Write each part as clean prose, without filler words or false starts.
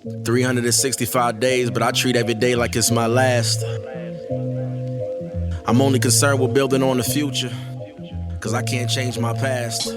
365 days, but I treat every day like it's my last. I'm only concerned with building on the future, cause I can't change my past.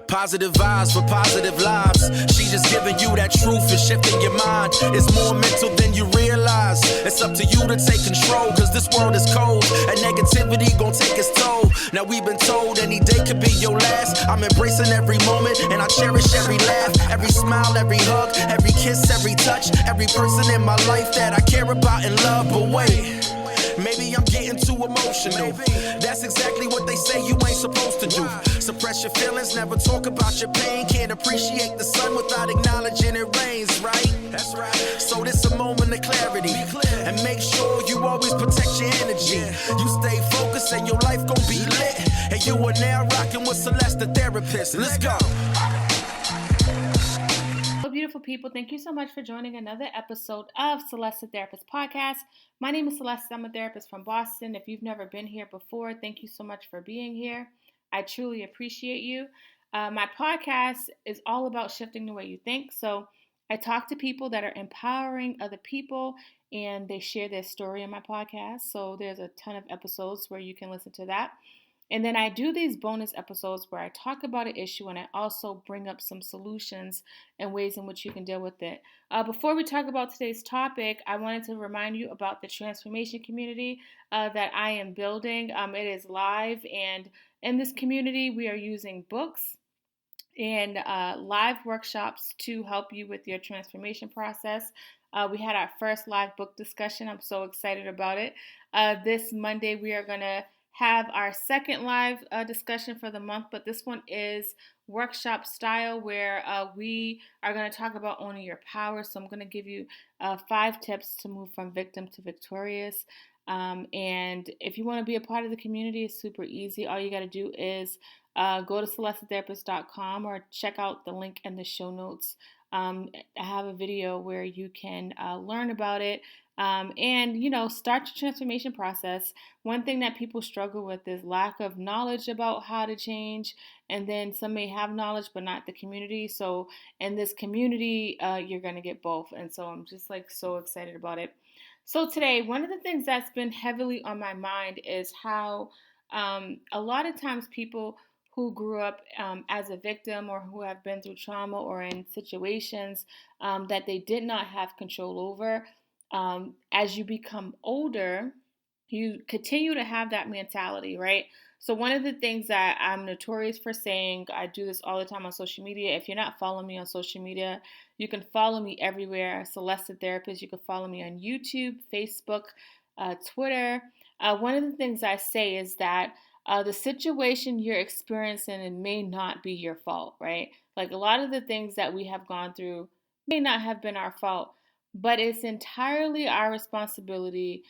Positive vibes for positive lives. She just giving you that truth and shifting your mind. It's more mental than you realize. It's up to you to take control, cause this world is cold and negativity gon' take its toll. Now we've been told any day could be your last. I'm embracing every moment and I cherish every laugh, every smile, every hug, every kiss, every touch, every person in my life that I care about and love. But wait, maybe I'm getting too emotional. That's exactly what they say you ain't supposed to do. Suppress your feelings, never talk about your pain. Can't appreciate the sun without acknowledging it rains, right? That's right. So this a moment of clarity. And make sure you always protect your energy. You stay focused and your life gon' be lit. And you are now rocking with Celeste, the therapist. Let's go. Hello, beautiful people. Thank you so much for joining another episode of Celeste, the Therapist Podcast. My name is Celeste. I'm a therapist from Boston. If you've never been here before, thank you so much for being here. I truly appreciate you. My podcast is all about shifting the way you think. So I talk to people that are empowering other people and they share their story in my podcast. So there's a ton of episodes where you can listen to that. And then I do these bonus episodes where I talk about an issue and I also bring up some solutions and ways in which you can deal with it. Before we talk about today's topic, I wanted to remind you about the transformation community that I am building. It is live, and in this community, we are using books and live workshops to help you with your transformation process. We had our first live book discussion. I'm so excited about it. This Monday, we are going to have our second live discussion for the month, but this one is workshop style where we are going to talk about owning your power. So I'm going to give you 5 tips to move from victim to victorious. And if you want to be a part of the community, it's super easy. All you got to do is go to celestetherapist.com or check out the link in the show notes. I have a video where you can learn about it. And, start your transformation process. One thing that people struggle with is lack of knowledge about how to change. And then some may have knowledge, but not the community. So in this community, you're going to get both. And so I'm just so excited about it. So today, one of the things that's been heavily on my mind is how a lot of times people who grew up as a victim or who have been through trauma or in situations that they did not have control over, as you become older, you continue to have that mentality, right? So one of the things that I'm notorious for saying, I do this all the time on social media. If you're not following me on social media, you can follow me everywhere. Celeste the Therapist. You can follow me on YouTube, Facebook, Twitter. One of the things I say is that the situation you're experiencing, it may not be your fault, right? Like a lot of the things that we have gone through may not have been our fault, but it's entirely our responsibility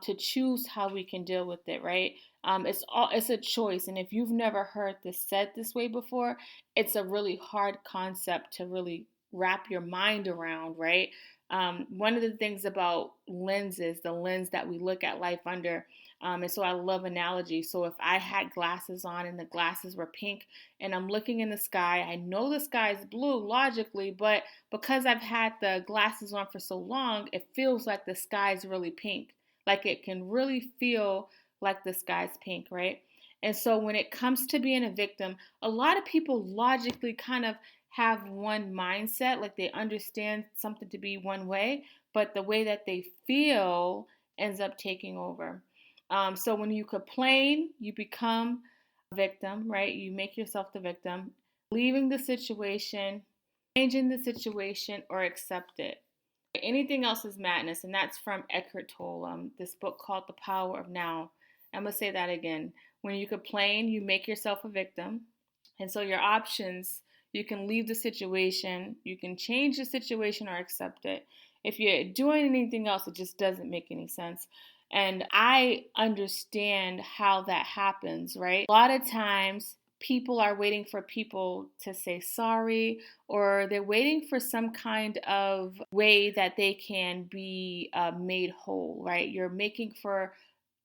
to choose how we can deal with it, right? It's a choice, and if you've never heard this said this way before, it's a really hard concept to really wrap your mind around, right? One of the things about lenses, the lens that we look at life under, and so I love analogy. So if I had glasses on and the glasses were pink and I'm looking in the sky, I know the sky is blue logically, but because I've had the glasses on for so long, it feels like the sky is really pink. Like it can really feel like the sky's pink, right? And so when it comes to being a victim, a lot of people logically kind of have one mindset, like they understand something to be one way, but the way that they feel ends up taking over. So when you complain, you become a victim, right? You make yourself the victim, leaving the situation, changing the situation, or accept it. Anything else is madness, and that's from Eckhart Tolle, this book called The Power of Now. I'm going to say that again. When you complain, you make yourself a victim. And so your options, you can leave the situation, you can change the situation or accept it. If you're doing anything else, it just doesn't make any sense. And I understand how that happens, right? A lot of times people are waiting for people to say sorry, or they're waiting for some kind of way that they can be made whole, right? You're making for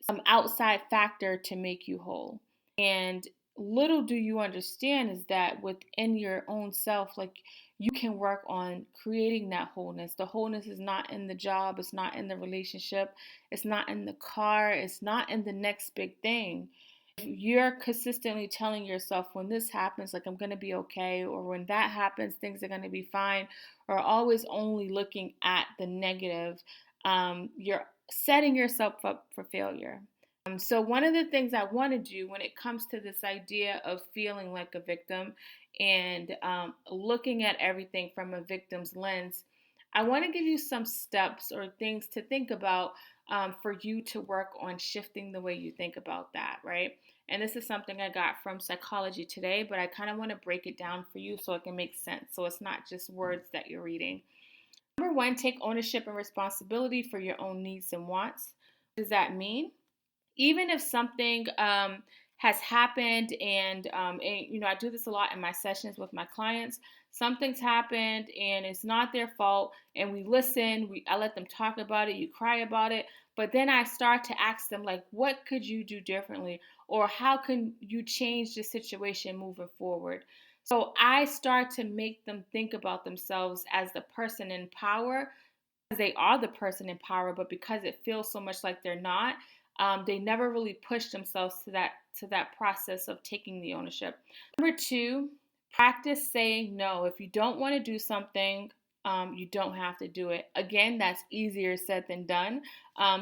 some outside factor to make you whole. And little do you understand is that within your own self, like you can work on creating that wholeness. The wholeness is not in the job, it's not in the relationship, it's not in the car, it's not in the next big thing. If you're consistently telling yourself, when this happens, like, I'm going to be okay, or when that happens, things are going to be fine, or always only looking at the negative, you're setting yourself up for failure. So one of the things I want to do when it comes to this idea of feeling like a victim and looking at everything from a victim's lens, I want to give you some steps or things to think about for you to work on shifting the way you think about that, right? And this is something I got from Psychology Today, but I kind of want to break it down for you so it can make sense. So it's not just words that you're reading. Number one, take ownership and responsibility for your own needs and wants. What does that mean? Even if something has happened, and you know, I do this a lot in my sessions with my clients. Something's happened and it's not their fault, and we listen. I let them talk about it. You cry about it, but then I start to ask them, like, what could you do differently, or how can you change the situation moving forward? So I start to make them think about themselves as the person in power. They are the person in power, but because it feels so much like they're not, they never really push themselves to that process of taking the ownership. Number two, practice saying no. If you don't want to do something, you don't have to do it. Again, that's easier said than done.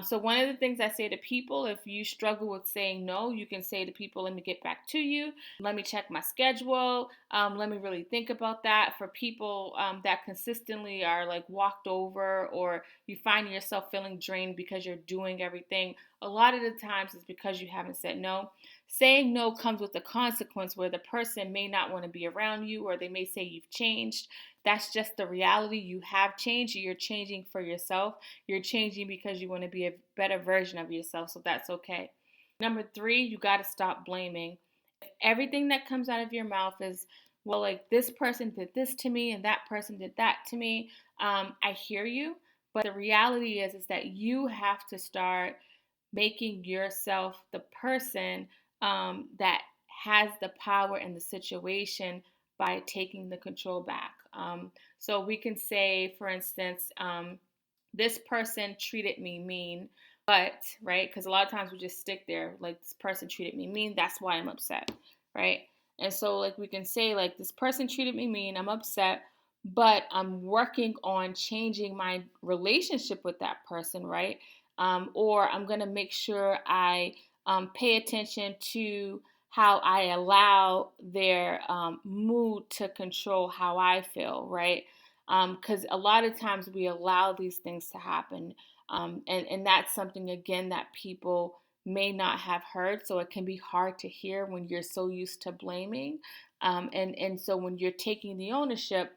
So one of the things I say to people, if you struggle with saying no, you can say to people, let me get back to you. Let me check my schedule. Let me really think about that. For people that consistently are like walked over, or you find yourself feeling drained because you're doing everything, a lot of the times it's because you haven't said no. Saying no comes with a consequence where the person may not want to be around you, or they may say you've changed. That's just the reality. You have changed. You're changing for yourself. You're changing because you want to be a better version of yourself. So that's okay. Number three, you got to stop blaming. If everything that comes out of your mouth is, well, like, this person did this to me and that person did that to me, I hear you. But the reality is that you have to start making yourself the person that has the power in the situation by taking the control back. So we can say, for instance, this person treated me mean, but, right, because a lot of times we just stick there, like, this person treated me mean, that's why I'm upset, right? And so, like, we can say, like, this person treated me mean, I'm upset, but I'm working on changing my relationship with that person, right? Or I'm going to make sure I pay attention to how I allow their mood to control how I feel, right? Because a lot of times we allow these things to happen. And that's something, again, that people may not have heard. So it can be hard to hear when you're so used to blaming. And so when you're taking the ownership,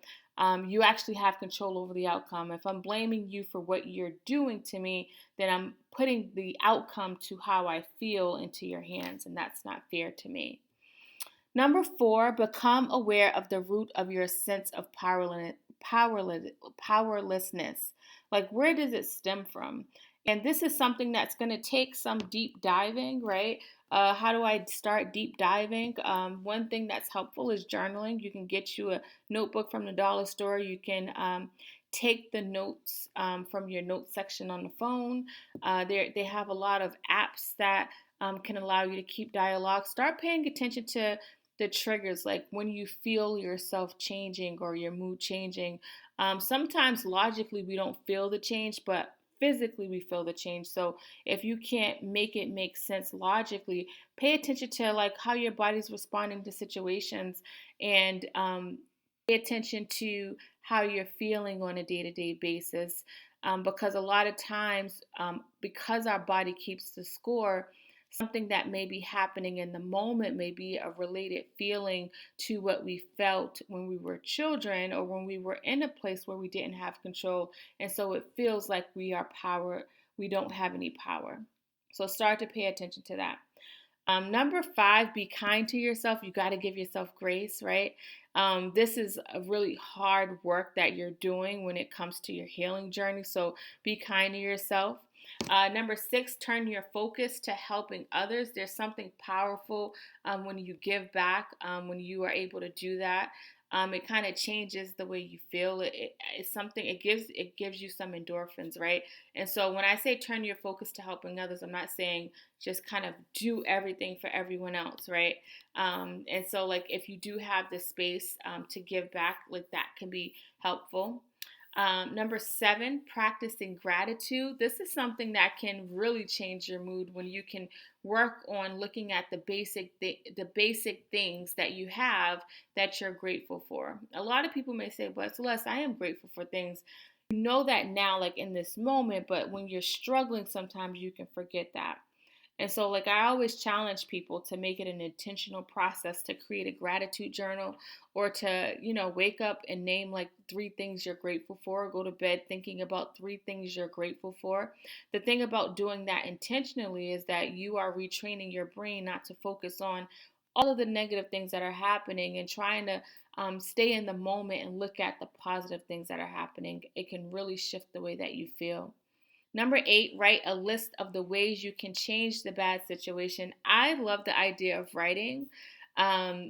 you actually have control over the outcome. If I'm blaming you for what you're doing to me, then I'm putting the outcome to how I feel into your hands, and that's not fair to me. Number four, become aware of the root of your sense of powerlessness. Like, where does it stem from? And this is something that's going to take some deep diving, right? How do I start deep diving? One thing that's helpful is journaling. You can get you a notebook from the dollar store. You can take the notes from your notes section on the phone. They have a lot of apps that can allow you to keep dialogue. Start paying attention to the triggers, like when you feel yourself changing or your mood changing. Sometimes logically we don't feel the change, but physically we feel the change. So if you can't make it make sense logically, pay attention to, like, how your body's responding to situations, and pay attention to how you're feeling on a day-to-day basis. Because a lot of times, because our body keeps the score, something that may be happening in the moment may be a related feeling to what we felt when we were children, or when we were in a place where we didn't have control. And so it feels like we don't have any power. So start to pay attention to that. Number five, be kind to yourself. You got to give yourself grace, right? This is a really hard work that you're doing when it comes to your healing journey. So be kind to yourself. Number six, turn your focus to helping others. There's something powerful when you give back, when you are able to do that. It kind of changes the way you feel. It's something, it gives you some endorphins, right? And so when I say turn your focus to helping others, I'm not saying just kind of do everything for everyone else, right? And so like if you do have the space to give back, like that can be helpful. Number 7, practicing gratitude. This is something that can really change your mood when you can work on looking at the basic things that you have that you're grateful for. A lot of people may say, "But Celeste, I am grateful for things." You know that now, like in this moment, but when you're struggling, sometimes you can forget that. And so, like, I always challenge people to make it an intentional process to create a gratitude journal or to, wake up and name like 3 things you're grateful for. Go to bed thinking about 3 things you're grateful for. The thing about doing that intentionally is that you are retraining your brain not to focus on all of the negative things that are happening and trying to stay in the moment and look at the positive things that are happening. It can really shift the way that you feel. Number 8, write a list of the ways you can change the bad situation. I love the idea of writing.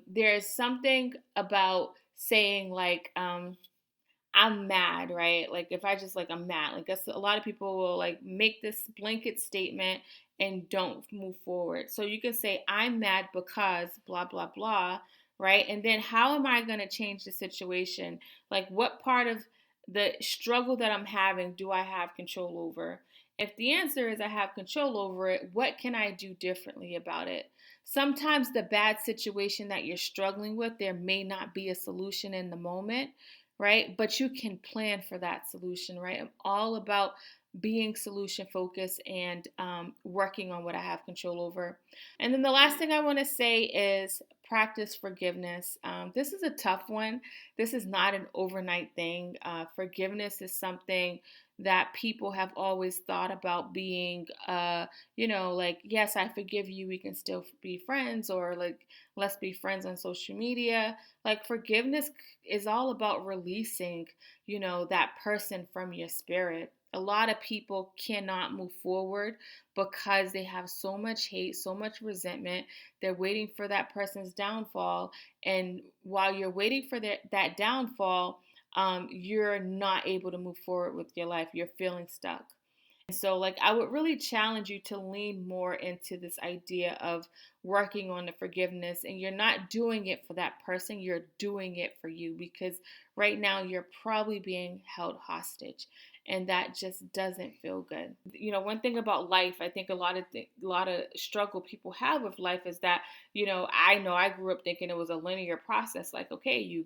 There's something about saying, like, I'm mad, right? Like, if I just, like, I'm mad, like, that's a lot of people will, like, make this blanket statement and don't move forward. So you can say, I'm mad because blah, blah, blah, right? And then how am I going to change the situation? Like, what part of the struggle that I'm having do I have control over? If the answer is I have control over it, what can I do differently about it? Sometimes the bad situation that you're struggling with, there may not be a solution in the moment, right? But you can plan for that solution, right? I'm all about being solution focused and working on what I have control over. And then the last thing I want to say is practice forgiveness. This is a tough one. This is not an overnight thing. Forgiveness is something that people have always thought about being, like, yes, I forgive you, we can still be friends, or like, let's be friends on social media. Like, forgiveness is all about releasing, that person from your spirit. A lot of people cannot move forward because they have so much hate, so much resentment. They're waiting for that person's downfall. And while you're waiting for that downfall, you're not able to move forward with your life. You're feeling stuck. And so, like, I would really challenge you to lean more into this idea of working on the forgiveness. And you're not doing it for that person, you're doing it for you, because right now you're probably being held hostage. And that just doesn't feel good. One thing about life, I think a lot of struggle people have with life is that, I know I grew up thinking it was a linear process. Like, okay, you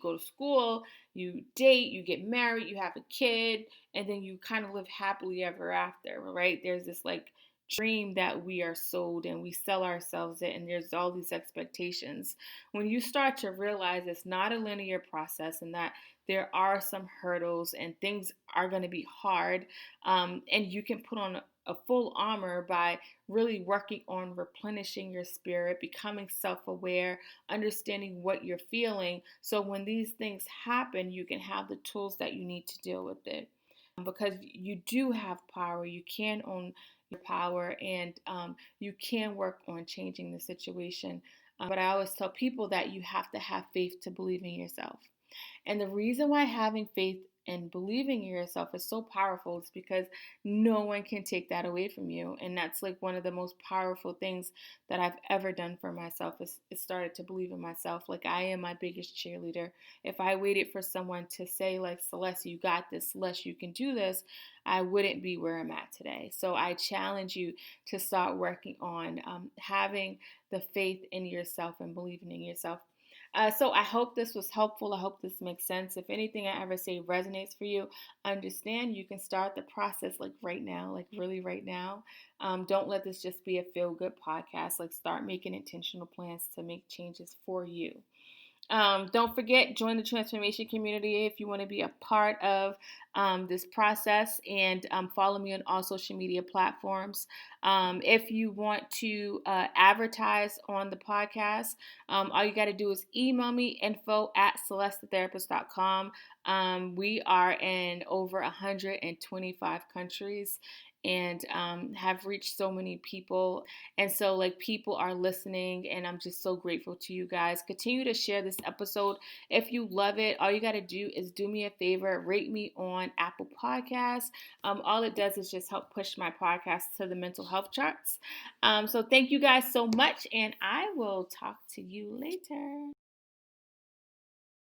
go to school, you date, you get married, you have a kid, and then you kind of live happily ever after, right? There's this like dream that we are sold and we sell ourselves it, and there's all these expectations. When you start to realize it's not a linear process and that there are some hurdles and things are going to be hard, and you can put on a full armor by really working on replenishing your spirit, becoming self-aware, understanding what you're feeling. So when these things happen, you can have the tools that you need to deal with it. Because you do have power, you can own your power, and you can work on changing the situation. But I always tell people that you have to have faith to believe in yourself. And the reason why having faith and believing in yourself is so powerful is because no one can take that away from you. And that's like one of the most powerful things that I've ever done for myself is started to believe in myself. Like, I am my biggest cheerleader. If I waited for someone to say, like, Celeste, you got this, Celeste, you can do this, I wouldn't be where I'm at today. So I challenge you to start working on having the faith in yourself and believing in yourself. So I hope this was helpful. I hope this makes sense. If anything I ever say resonates for you, understand you can start the process like right now, like really right now. Don't let this just be a feel-good podcast. Like, start making intentional plans to make changes for you. Don't forget, join the transformation community if you want to be a part of this process, and follow me on all social media platforms. If you want to advertise on the podcast, all you got to do is email me info@celestetherapist.com. We are in over 125 countries and have reached so many people. And so, like, people are listening, and I'm just so grateful to you guys. Continue to share this episode. If you love it, all you got to do is do me a favor, rate me on Apple Podcasts. All it does is just help push my podcast to the mental health charts. So thank you guys so much, and I will talk to you later.